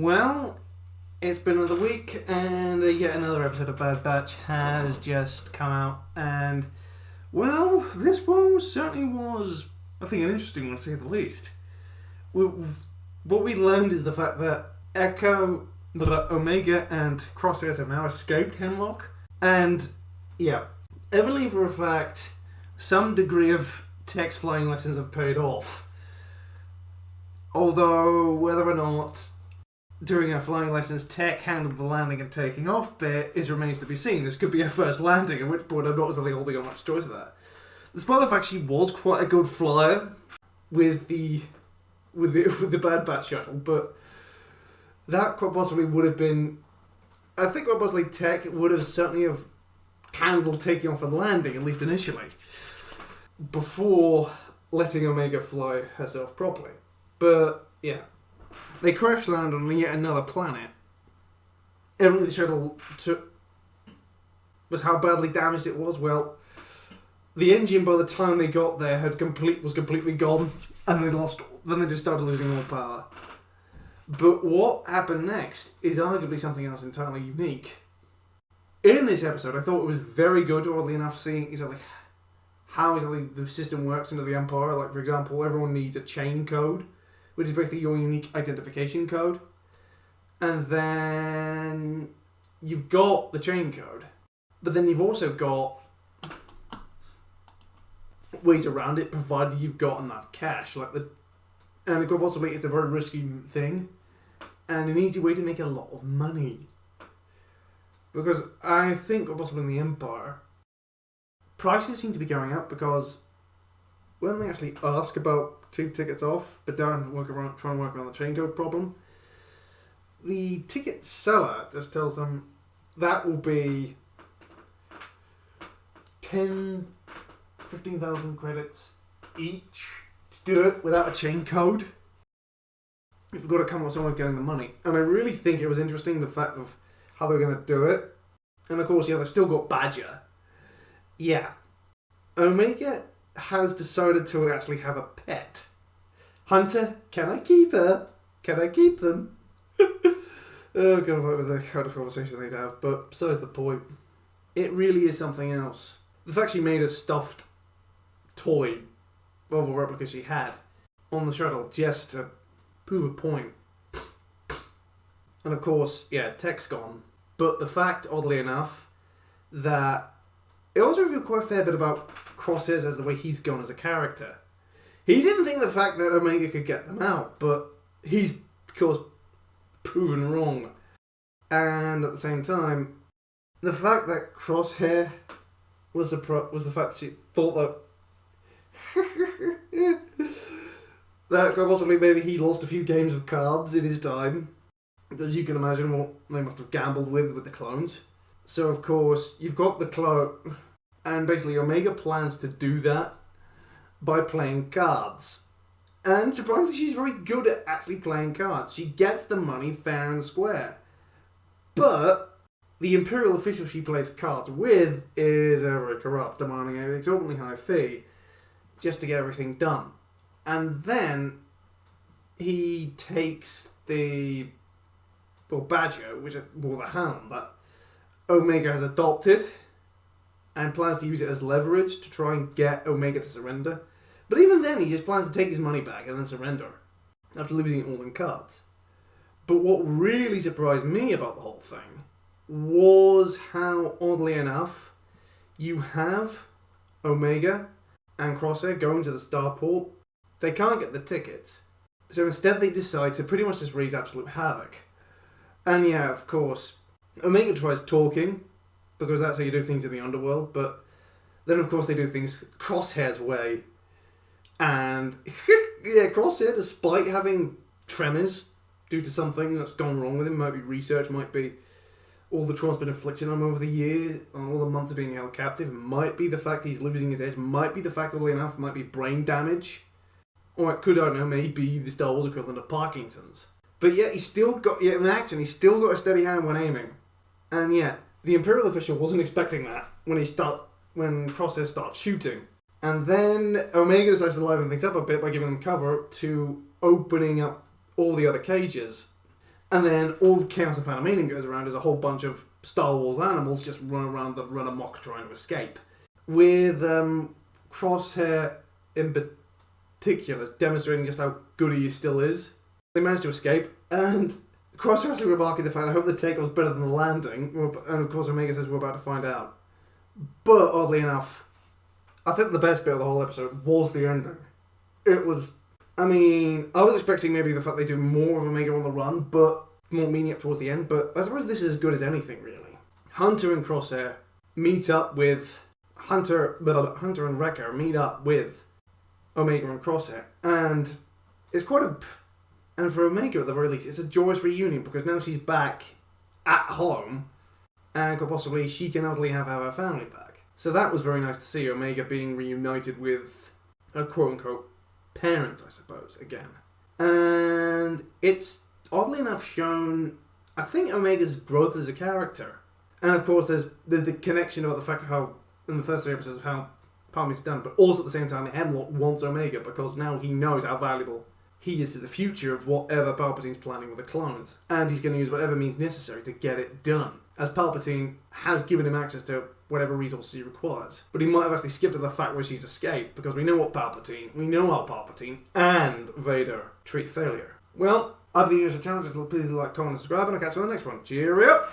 Well, it's been another week, and yet another episode of Bad Batch has just come out, and, well, this one certainly was, I think, an interesting one to say the least. What we learned is the fact that Echo, Omega, and Crosshairs have now escaped Hemlock, and, yeah, evidently for a fact, some degree of Tech's flying lessons have paid off. Although, whether or not during our flying lessons Tech handled the landing and taking off bit remains to be seen. This could be her first landing, at which point I'm not really holding on much choice of that. Despite the fact she was quite a good flyer with the Bad Batch shuttle, but that quite possibly would have been, I think quite possibly Tech would have certainly have handled taking off and landing, at least initially, before letting Omega fly herself properly. But, yeah. They crash land on yet another planet. Evidently the shuttle was how badly damaged it was. Well, the engine by the time they got there was completely gone, and then they just started losing all power. But what happened next is arguably something else entirely unique. In this episode, I thought it was very good, oddly enough, seeing how the system works into the Empire. Like, for example, everyone needs a chain code, which is basically your unique identification code. And then you've got the chain code, but then you've also got ways around it, provided you've got enough cash. And quite possibly it's a very risky thing, and an easy way to make a lot of money. Because I think, quite possibly in the Empire, prices seem to be going up because when they actually ask about 2 tickets off, but don't try and work around the chain code problem, the ticket seller just tells them that will be 15,000 credits each to do it without a chain code. You've got to come up with someone getting the money. And I really think it was interesting, the fact of how they were going to do it. And of course, yeah, they've still got Badger. Yeah. Omega has decided to actually have a pet. Hunter, can I keep her? Can I keep them? Oh god, what was the kind of conversation they'd have, but besides the point, it really is something else. The fact she made a stuffed toy of a replica she had on the shuttle just to prove a point. And of course, yeah, Tech's gone. But the fact, oddly enough, that it also revealed quite a fair bit about Crosshairs as the way he's gone as a character. He didn't think the fact that Omega could get them out, but he's, of course, proven wrong. And at the same time, the fact that Crosshair was the fact that she thought that possibly maybe he lost a few games of cards in his time. As you can imagine what they must have gambled with the clones. So, of course, you've got the clone, and basically Omega plans to do that by playing cards. And surprisingly, she's very good at actually playing cards. She gets the money fair and square. But the Imperial official she plays cards with is very corrupt, demanding an exorbitantly high fee just to get everything done. And then he takes the Badger, the Hound, that Omega has adopted, and plans to use it as leverage to try and get Omega to surrender. But even then, he just plans to take his money back and then surrender, after losing it all in cards. But what really surprised me about the whole thing was how, oddly enough, you have Omega and Crosshair going to the starport. They can't get the tickets, so instead they decide to pretty much just raise absolute havoc. And yeah, of course, Omega tries talking, because that's how you do things in the underworld, but then of course they do things Crosshair's way. And yeah, Crosshair, despite having tremors due to something that's gone wrong with him, might be research, might be all the trauma's been inflicted on him over the year, and all the months of being held captive, might be the fact he's losing his edge, might be the fact, oddly enough, might be brain damage, or it could, I don't know, maybe the Star Wars equivalent of Parkinson's. But yet he's still got, in action, he's still got a steady hand when aiming. And yet, the Imperial official wasn't expecting that when Crosshair starts shooting. And then Omega decides to liven things up a bit by giving them cover to opening up all the other cages. And then all Chaos and Panamanian goes around is a whole bunch of Star Wars animals just run around that run amok trying to escape. With Crosshair in particular demonstrating just how good he still is. They managed to escape, and Crosshair actually remarking the fact, I hope the takeoff was better than the landing, and of course Omega says we're about to find out. But oddly enough, I think the best bit of the whole episode was the ending. It was, I was expecting maybe the fact they do more of Omega on the run, but more meaning up towards the end, but I suppose this is as good as anything, really. Hunter and Crosshair meet up with, Hunter and Wrecker meet up with Omega and Crosshair, and it's quite a, and for Omega at the very least, it's a joyous reunion, because now she's back at home, and quite possibly she can utterly have her family back. So that was very nice to see, Omega being reunited with a quote-unquote parent, I suppose, again. And it's oddly enough shown, I think, Omega's growth as a character. And of course there's the connection about the fact of how, in the first 3 episodes, of how Palmer's done, but also at the same time Hemlock wants Omega because now he knows how valuable he is to the future of whatever Palpatine's planning with the clones. And he's going to use whatever means necessary to get it done, as Palpatine has given him access to whatever resources he requires. But he might have actually skipped to the fact where she's escaped, because we know how Palpatine and Vader treat failure. Well, I've been using the challenge. Please like, comment, and subscribe, and I'll catch you on the next one. Cheerio!